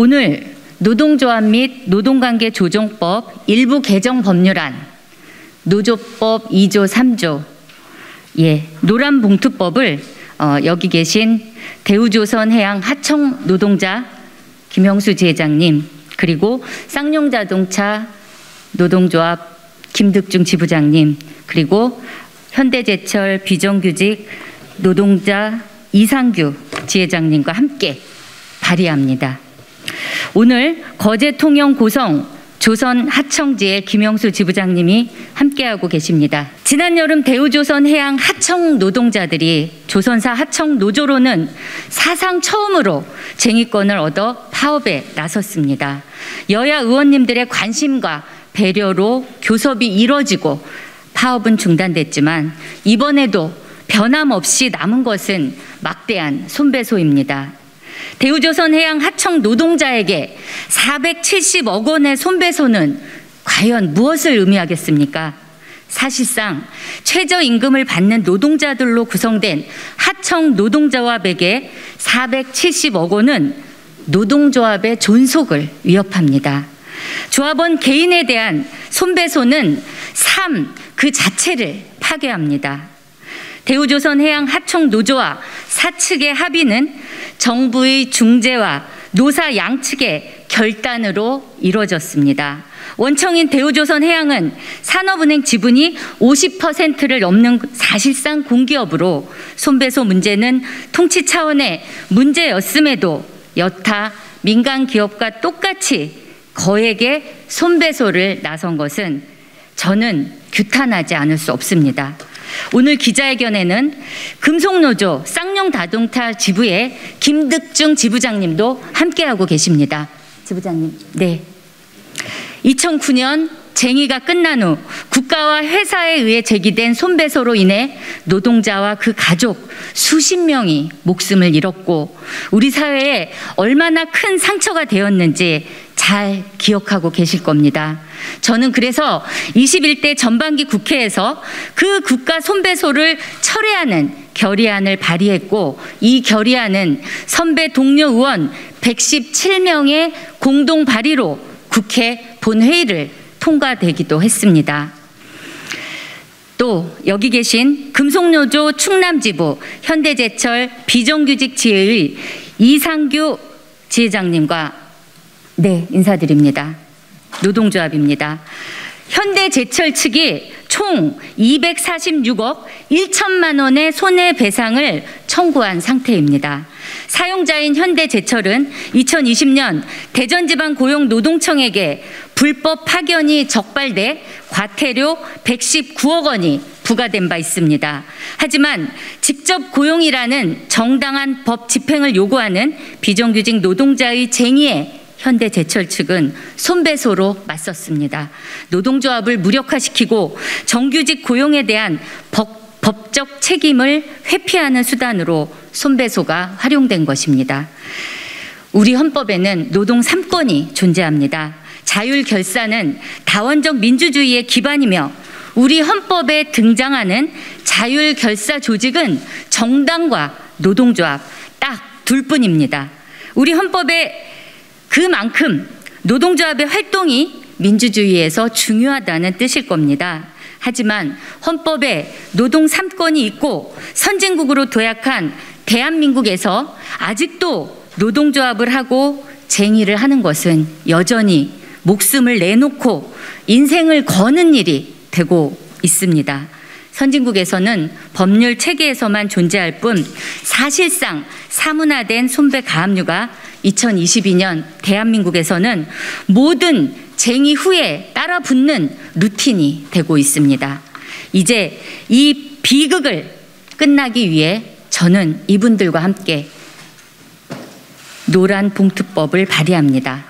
오늘 노동조합 및 노동관계 조정법 일부 개정 법률안, 노조법 2조 3조, 노란봉투법을 여기 계신 대우조선해양 하청 노동자 김형수 지회장님, 그리고 쌍용자동차 노동조합 김득중 지부장님, 그리고 현대제철 비정규직 노동자 이상규 지회장님과 함께 발의합니다. 오늘 거제통영 고성 조선하청지의 김형수 지부장님이 함께하고 계십니다. 지난 여름 대우조선 해양 하청 노동자들이 조선사 하청 노조로는 사상 처음으로 쟁의권을 얻어 파업에 나섰습니다. 여야 의원님들의 관심과 배려로 교섭이 이뤄지고 파업은 중단됐지만 이번에도 변함없이 남은 것은 막대한 손배소입니다. 대우조선 해양 하청 노동자에게 470억 원의 손배소는 과연 무엇을 의미하겠습니까? 사실상 최저임금을 받는 노동자들로 구성된 하청 노동조합에게 470억 원은 노동조합의 존속을 위협합니다. 조합원 개인에 대한 손배소는 삶 그 자체를 파괴합니다. 대우조선 해양 하청 노조와 사측의 합의는 정부의 중재와 노사 양측의 결단으로 이루어졌습니다. 원청인 대우조선 해양은 산업은행 지분이 50%를 넘는 사실상 공기업으로 손배소 문제는 통치 차원의 문제였음에도 여타 민간 기업과 똑같이 거액의 손배소를 나선 것은 저는 규탄하지 않을 수 없습니다. 오늘 기자회견에는 금속노조 쌍용자동차 지부의 김득중 지부장님도 함께하고 계십니다. 지부장님. 네. 2009년 쟁의가 끝난 후 국가와 회사에 의해 제기된 손배소로 인해 노동자와 그 가족 수십 명이 목숨을 잃었고 우리 사회에 얼마나 큰 상처가 되었는지 잘 기억하고 계실 겁니다. 저는 그래서 21대 전반기 국회에서 그 국가 손배소를 철회하는 결의안을 발의했고 이 결의안은 선배 동료 의원 117명의 공동 발의로 국회 본회의를 통과되기도 했습니다. 또 여기 계신 금속노조 충남지부 현대제철 비정규직 지회의 이상규 지회장님과 인사드립니다. 노동조합입니다. 현대제철 측이 총 246억 1천만 원의 손해배상을 청구한 상태입니다. 사용자인 현대제철은 2020년 대전지방고용노동청에게 불법 파견이 적발돼 과태료 119억 원이 부과된 바 있습니다. 하지만 직접 고용이라는 정당한 법 집행을 요구하는 비정규직 노동자의 쟁의에 현대제철 측은 손배소로 맞섰습니다. 노동조합을 무력화시키고 정규직 고용에 대한 법적 책임을 회피하는 수단으로 손배소가 활용된 것입니다. 우리 헌법에는 노동 3권이 존재합니다. 자율결사는 다원적 민주주의의 기반이며 우리 헌법에 등장하는 자율결사 조직은 정당과 노동조합 딱 둘뿐입니다. 우리 헌법에 그만큼 노동조합의 활동이 민주주의에서 중요하다는 뜻일 겁니다. 하지만 헌법에 노동 3권이 있고 선진국으로 도약한 대한민국에서 아직도 노동조합을 하고 쟁의를 하는 것은 여전히 목숨을 내놓고 인생을 거는 일이 되고 있습니다. 선진국에서는 법률 체계에서만 존재할 뿐 사실상 사문화된 손배 가압류가 2022년 대한민국에서는 모든 쟁의 후에 따라붙는 루틴이 되고 있습니다. 이제 이 비극을 끝나기 위해 저는 이분들과 함께 노란봉투법을 발의합니다.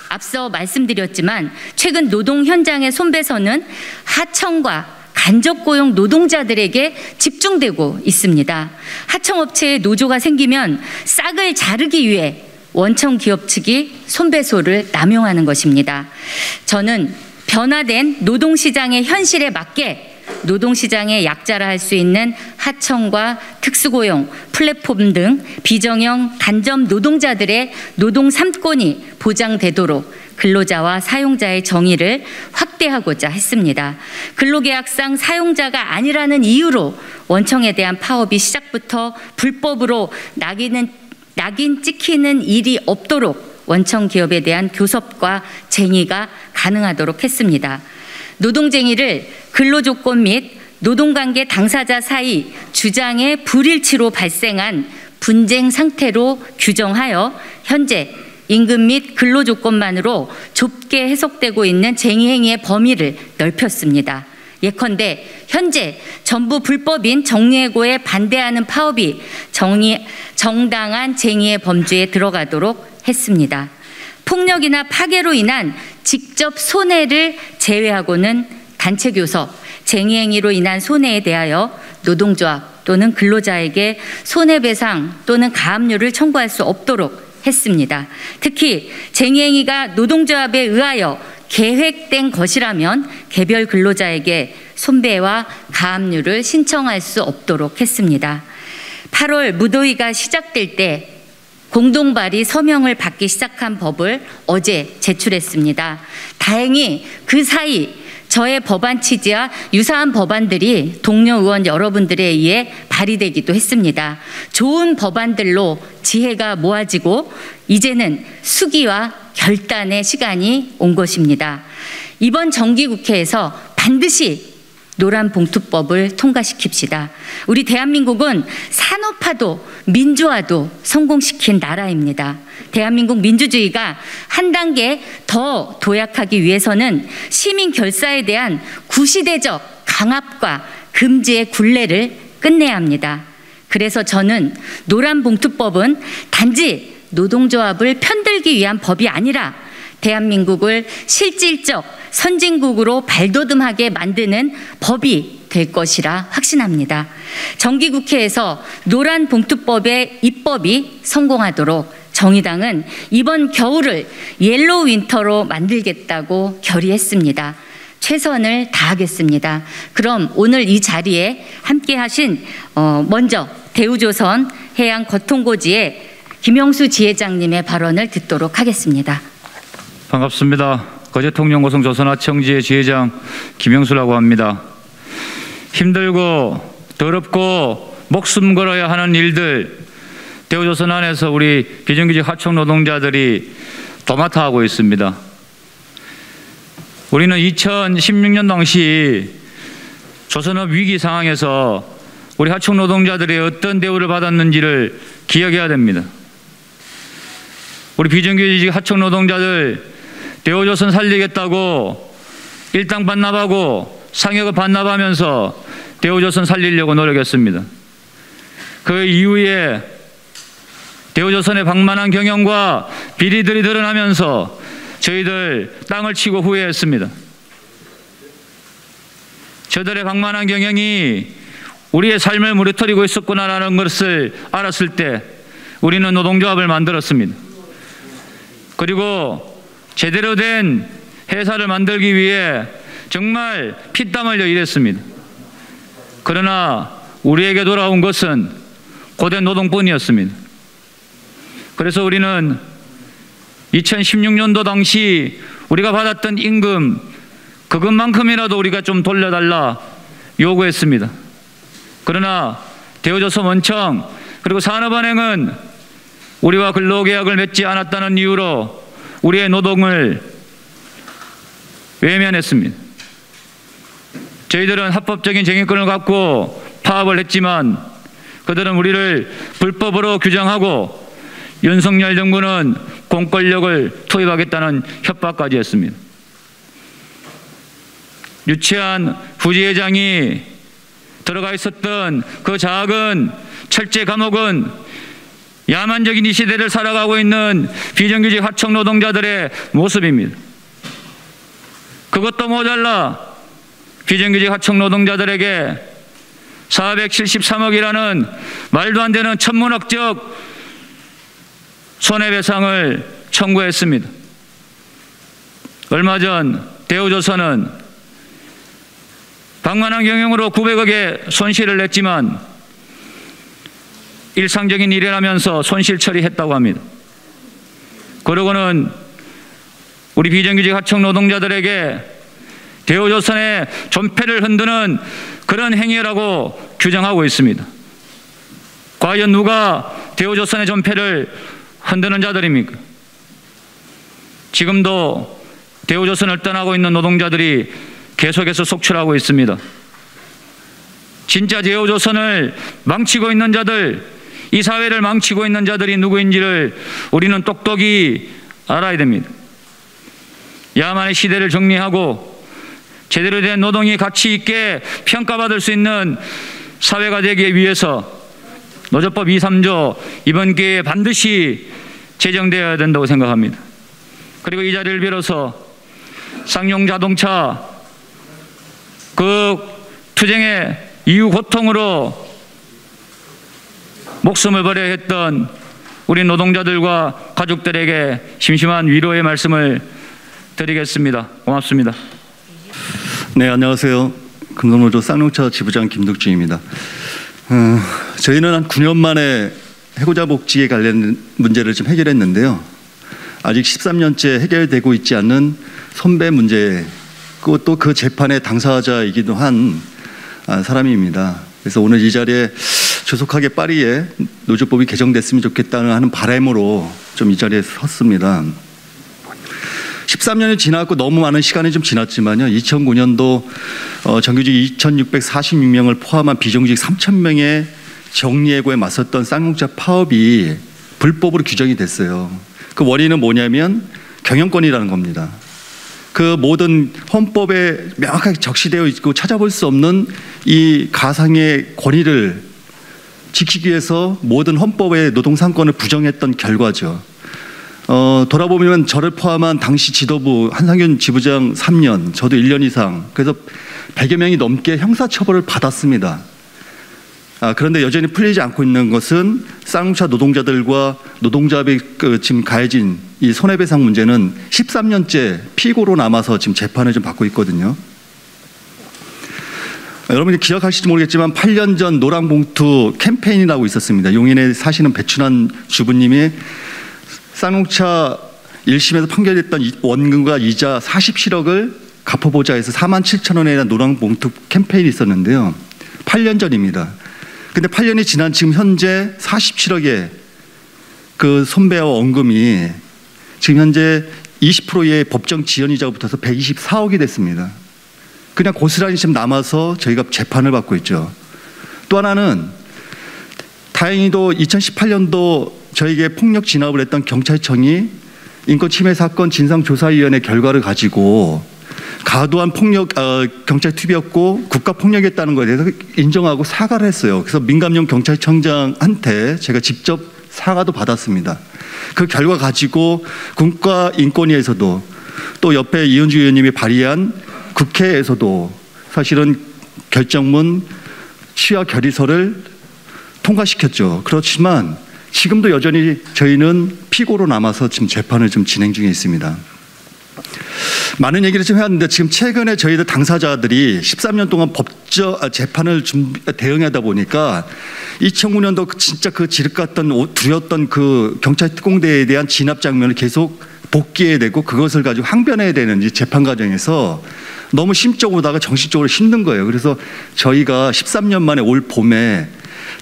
앞서 말씀드렸지만 최근 노동 현장의 손배소는 하청과 간접고용 노동자들에게 집중되고 있습니다. 하청업체에 노조가 생기면 싹을 자르기 위해 원청 기업 측이 손배소를 남용하는 것입니다. 저는 변화된 노동시장의 현실에 맞게 노동시장의 약자라 할 수 있는 하청과 특수고용, 플랫폼 등 비정형 간접 노동자들의 노동 3권이 보장되도록 근로자와 사용자의 정의를 확대하고자 했습니다. 근로계약상 사용자가 아니라는 이유로 원청에 대한 파업이 시작부터 불법으로 낙인 찍히는 일이 없도록 원청 기업에 대한 교섭과 쟁의가 가능하도록 했습니다. 노동쟁의를 근로조건 및 노동관계 당사자 사이 주장의 불일치로 발생한 분쟁 상태로 규정하여 현재 임금 및 근로조건만으로 좁게 해석되고 있는 쟁의행위의 범위를 넓혔습니다. 예컨대 현재 전부 불법인 정리해고에 반대하는 파업이 정당한 쟁의의 범주에 들어가도록 했습니다. 폭력이나 파괴로 인한 직접 손해를 제외하고는 단체 교섭, 쟁의행위로 인한 손해에 대하여 노동조합 또는 근로자에게 손해배상 또는 가압류를 청구할 수 없도록 했습니다. 특히 쟁의행위가 노동조합에 의하여 계획된 것이라면 개별 근로자에게 손배와 가압류를 신청할 수 없도록 했습니다. 8월 무더위가 시작될 때 공동 발의 서명을 받기 시작한 법을 어제 제출했습니다. 다행히 그 사이 저의 법안 취지와 유사한 법안들이 동료 의원 여러분들에 의해 발의되기도 했습니다. 좋은 법안들로 지혜가 모아지고 이제는 수기와 결단의 시간이 온 것입니다. 이번 정기국회에서 반드시 노란봉투법을 통과시킵시다. 우리 대한민국은 산업화도 민주화도 성공시킨 나라입니다. 대한민국 민주주의가 한 단계 더 도약하기 위해서는 시민 결사에 대한 구시대적 강압과 금지의 굴레를 끝내야 합니다. 그래서 저는 노란봉투법은 단지 노동조합을 편들기 위한 법이 아니라 대한민국을 실질적 선진국으로 발돋움하게 만드는 법이 될 것이라 확신합니다. 정기국회에서 노란봉투법의 입법이 성공하도록 정의당은 이번 겨울을 옐로우 윈터로 만들겠다고 결의했습니다. 최선을 다하겠습니다. 그럼 오늘 이 자리에 함께 하신 먼저 대우조선 해양거통고지의 김영수 지회장님의 발언을 듣도록 하겠습니다. 반갑습니다. 거제통영고성 조선하청지회 지회장 김영수라고 합니다. 힘들고 더럽고 목숨 걸어야 하는 일들 대우조선 안에서 우리 비정규직 하청 노동자들이 도맡아 하고 있습니다. 우리는 2016년 당시 조선업 위기 상황에서 우리 하청 노동자들이 어떤 대우를 받았는지를 기억해야 됩니다. 우리 비정규직 하청 노동자들 대우조선 살리겠다고 일당 반납하고 상여금 반납하면서 대우조선 살리려고 노력했습니다. 그 이후에 대우조선의 방만한 경영과 비리들이 드러나면서 저희들 땅을 치고 후회했습니다. 저들의 방만한 경영이 우리의 삶을 무너뜨리고 있었구나라는 것을 알았을 때 우리는 노동조합을 만들었습니다. 그리고 제대로 된 회사를 만들기 위해 정말 피땀 흘려 일했습니다. 그러나 우리에게 돌아온 것은 고된 노동뿐이었습니다. 그래서 우리는 2016년도 당시 우리가 받았던 임금 그것만큼이라도 우리가 좀 돌려달라 요구했습니다. 그러나 대우조선 원청 그리고 산업은행은 우리와 근로계약을 맺지 않았다는 이유로 우리의 노동을 외면했습니다. 저희들은 합법적인 쟁의권을 갖고 파업을 했지만 그들은 우리를 불법으로 규정하고 윤석열 정부는 공권력을 투입하겠다는 협박까지 했습니다. 유치한 부지회장이 들어가 있었던 그 작은 철제 감옥은 야만적인 이 시대를 살아가고 있는 비정규직 하청 노동자들의 모습입니다. 그것도 모자라 비정규직 하청 노동자들에게 473억이라는 말도 안 되는 천문학적 손해배상을 청구했습니다. 얼마 전 대우조선은 방만한 경영으로 900억의 손실을 냈지만 일상적인 일이라면서 손실 처리했다고 합니다. 그러고는 우리 비정규직 하청 노동자들에게 대우조선의 존폐를 흔드는 그런 행위라고 규정하고 있습니다. 과연 누가 대우조선의 존폐를 흔드는 자들입니까? 지금도 대우조선을 떠나고 있는 노동자들이 계속해서 속출하고 있습니다. 진짜 대우조선을 망치고 있는 자들, 이 사회를 망치고 있는 자들이 누구인지를 우리는 똑똑히 알아야 됩니다. 야만의 시대를 정리하고 제대로 된 노동이 가치 있게 평가받을 수 있는 사회가 되기 위해서 노조법 2, 3조 이번 기회에 반드시 제정되어야 된다고 생각합니다. 그리고 이 자리를 빌어서 쌍용자동차 그 투쟁의 이후 고통으로 목숨을 버려야 했던 우리 노동자들과 가족들에게 심심한 위로의 말씀을 드리겠습니다. 고맙습니다. 네, 안녕하세요. 금속노조 쌍용차 지부장 김덕준입니다. 저희는 한 9년 만에 해고자 복지에 관련 문제를 좀 해결했는데요. 아직 13년째 해결되고 있지 않는 손배 문제, 그것도 그 재판의 당사자이기도 한 사람입니다. 그래서 오늘 이 자리에 조속하게 파리에 노조법이 개정됐으면 좋겠다는 하는 바람으로 좀 이 자리에 섰습니다. 13년이 지났고 너무 많은 시간이 좀 지났지만요. 2009년도 정규직 2,646명을 포함한 비정규직 3,000명의 정리해고에 맞섰던 쌍용차 파업이 불법으로 규정이 됐어요. 그 원인은 뭐냐면 경영권이라는 겁니다. 그 모든 헌법에 명확하게 적시되어 있고 찾아볼 수 없는 이 가상의 권위를 지키기 위해서 모든 헌법의 노동상권을 부정했던 결과죠. 돌아보면 저를 포함한 당시 지도부 한상균 지부장 3년, 저도 1년 이상, 그래서 100여 명이 넘게 형사처벌을 받았습니다. 그런데 여전히 풀리지 않고 있는 것은 쌍용차 노동자들과 노동자업이 지금 가해진 이 손해배상 문제는 13년째 피고로 남아서 지금 재판을 좀 받고 있거든요. 여러분이 기억하실지 모르겠지만 8년 전 노랑봉투 캠페인이라고 있었습니다. 용인에 사시는 배춘환 주부님이 쌍용차 1심에서 판결됐던 원금과 이자 47억을 갚아보자 해서 47,000원에 대한 노랑봉투 캠페인이 있었는데요. 8년 전입니다. 근데 8년이 지난 지금 현재 47억의 그 손배와 원금이 지금 현재 20%의 법정 지연이자가 붙어서 124억이 됐습니다. 그냥 고스란히 지금 남아서 저희가 재판을 받고 있죠. 또 하나는 다행히도 2018년도 저에게 폭력 진압을 했던 경찰청이 인권침해 사건 진상조사위원회 결과를 가지고 과도한 폭력 경찰 투입이었고 국가 폭력이었다는 것에 대해서 인정하고 사과를 했어요. 그래서 민감용 경찰청장한테 제가 직접 사과도 받았습니다. 그 결과 가지고 국가인권위에서도 또 옆에 이현주 의원님이 발의한 국회에서도 사실은 결정문 취하 결의서를 통과시켰죠. 그렇지만 지금도 여전히 저희는 피고로 남아서 지금 재판을 좀 진행 중에 있습니다. 많은 얘기를 좀 해왔는데 지금 최근에 저희들 당사자들이 13년 동안 재판을 대응하다 보니까 2009년도 진짜 그 지륵 같던 두렸던 그 경찰 특공대에 대한 진압 장면을 계속 복귀해야 되고 그것을 가지고 항변해야 되는 이 재판 과정에서 너무 심적으로 보다가 정신적으로 힘든 거예요. 그래서 저희가 13년 만에 올 봄에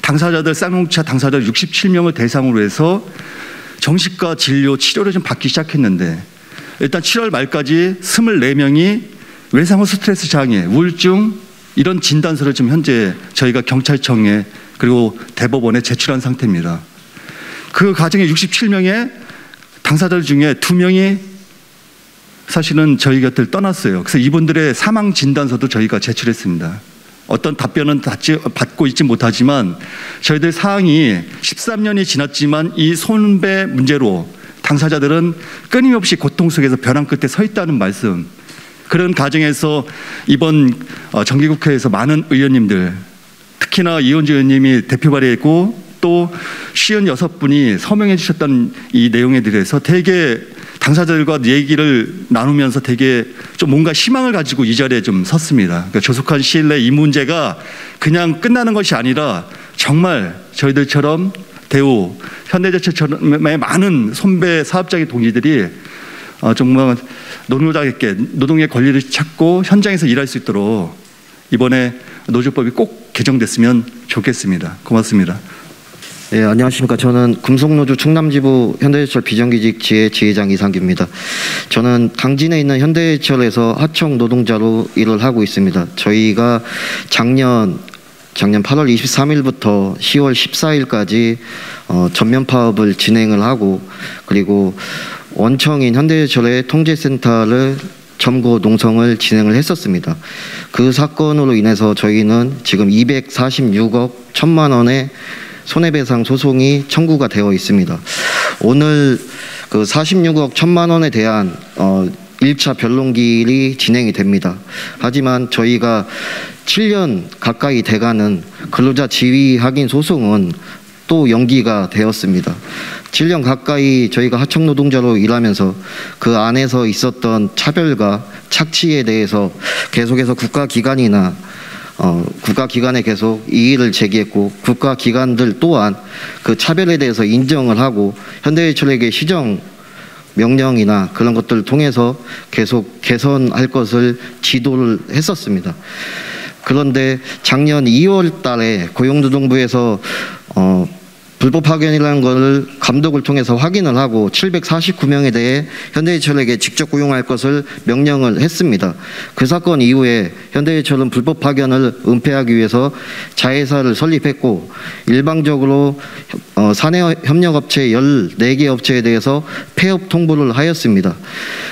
당사자들 쌍용차 당사자 67명을 대상으로 해서 정신과 진료 치료를 좀 받기 시작했는데 일단 7월 말까지 24명이 외상후 스트레스 장애, 우울증 이런 진단서를 지금 현재 저희가 경찰청에 그리고 대법원에 제출한 상태입니다. 그 가정에 67명의 당사자들 중에 2명이 사실은 저희 곁을 떠났어요. 그래서 이분들의 사망 진단서도 저희가 제출했습니다. 어떤 답변은 받고 있지 못하지만 저희들 사항이 13년이 지났지만 이 손배 문제로 당사자들은 끊임없이 고통 속에서 벼랑 끝에 서 있다는 말씀, 그런 과정에서 이번 정기국회에서 많은 의원님들, 특히나 이현주 의원님이 대표 발의했고 또 56분이 서명해 주셨다는 이 내용에 대해서 대개 당사자들과 얘기를 나누면서 되게 좀 뭔가 희망을 가지고 이 자리에 좀 섰습니다. 그러니까 조속한 시일 내에 이 문제가 그냥 끝나는 것이 아니라 정말 저희들처럼 대우, 현대제철처럼의 많은 선배 사업자의 동지들이 정말 노동자에게 노동의 권리를 찾고 현장에서 일할 수 있도록 이번에 노조법이 꼭 개정됐으면 좋겠습니다. 고맙습니다. 네, 안녕하십니까. 저는 금속노조 충남지부 현대제철 비정규직 지회장 이상규입니다. 저는 당진에 있는 현대제철에서 하청 노동자로 일을 하고 있습니다. 저희가 작년 8월 23일부터 10월 14일까지 전면 파업을 진행을 하고, 그리고 원청인 현대제철의 통제센터를 점거 농성을 진행을 했었습니다. 그 사건으로 인해서 저희는 지금 246억 1천만 원의 손해배상 소송이 청구가 되어 있습니다. 오늘 그 46억 1천만 원에 대한 1차 변론기일이 진행이 됩니다. 하지만 저희가 7년 가까이 돼가는 근로자 지위 확인 소송은 또 연기가 되었습니다. 7년 가까이 저희가 하청 노동자로 일하면서 그 안에서 있었던 차별과 착취에 대해서 계속해서 국가기관에 계속 이의를 제기했고, 국가기관들 또한 그 차별에 대해서 인정을 하고 현대제철에게 시정 명령이나 그런 것들을 통해서 계속 개선할 것을 지도를 했었습니다. 그런데 작년 2월 달에 고용노동부에서 불법 파견이라는 것을 감독을 통해서 확인을 하고 749명에 대해 현대제철에게 직접 고용할 것을 명령을 했습니다. 그 사건 이후에 현대제철은 불법 파견을 은폐하기 위해서 자회사를 설립했고, 일방적으로 사내협력업체 14개 업체에 대해서 폐업 통보를 하였습니다.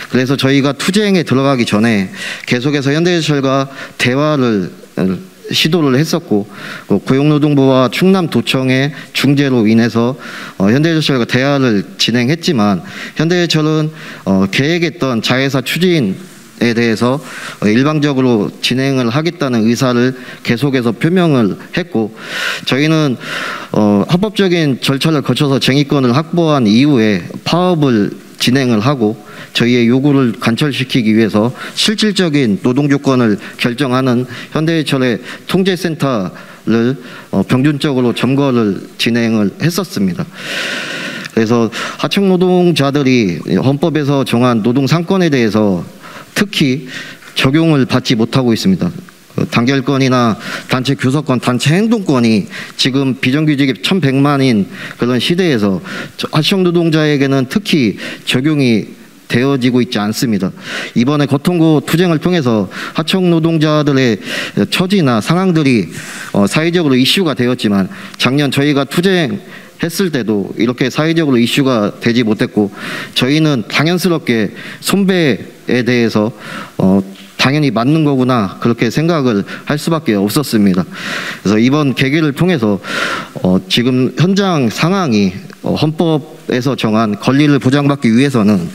그래서 저희가 투쟁에 들어가기 전에 계속해서 현대제철과 대화를 시도를 했었고, 고용노동부와 충남도청의 중재로 인해서 현대제철과 대화를 진행했지만, 현대제철은 계획했던 자회사 추진에 대해서 일방적으로 진행을 하겠다는 의사를 계속해서 표명을 했고, 저희는 합법적인 절차를 거쳐서 쟁의권을 확보한 이후에 파업을 진행을 하고, 저희의 요구를 관철시키기 위해서 실질적인 노동조건을 결정하는 현대제철의 통제센터를 평균적으로 점거를 진행을 했었습니다. 그래서 하청 노동자들이 헌법에서 정한 노동상권에 대해서 특히 적용을 받지 못하고 있습니다. 단결권이나 단체 교섭권, 단체 행동권이 지금 비정규직이 1,100만인 그런 시대에서 하청 노동자에게는 특히 적용이 되어지고 있지 않습니다. 이번에 고통고 투쟁을 통해서 하청 노동자들의 처지나 상황들이 사회적으로 이슈가 되었지만, 작년 저희가 투쟁했을 때도 이렇게 사회적으로 이슈가 되지 못했고, 저희는 당연스럽게 손배에 대해서 당연히 맞는 거구나 그렇게 생각을 할 수밖에 없었습니다. 그래서 이번 계기를 통해서 지금 현장 상황이 헌법에서 정한 권리를 보장받기 위해서는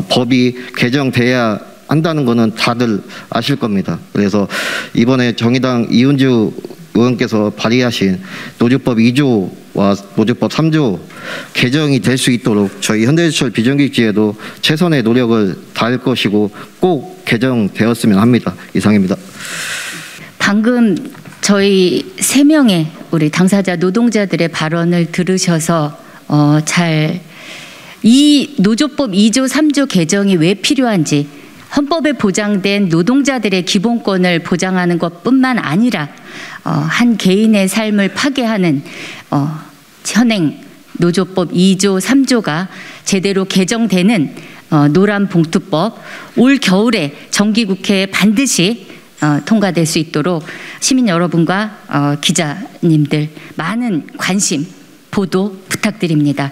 법이 개정돼야 한다는 것은 다들 아실 겁니다. 그래서 이번에 정의당 이은주 의원께서 발의하신 노조법 2조와 노조법 3조 개정이 될 수 있도록 저희 현대제철 비정규직지회도 최선의 노력을 다할 것이고 꼭 개정되었으면 합니다. 이상입니다. 방금 저희 3명의 우리 당사자 노동자들의 발언을 들으셔서 이 노조법 2조 3조 개정이 왜 필요한지, 헌법에 보장된 노동자들의 기본권을 보장하는 것뿐만 아니라 한 개인의 삶을 파괴하는 현행 노조법 2조 3조가 제대로 개정되는 노란봉투법, 올 겨울에 정기국회에 반드시 통과될 수 있도록 시민 여러분과 기자님들 많은 관심, 보도 부탁드립니다.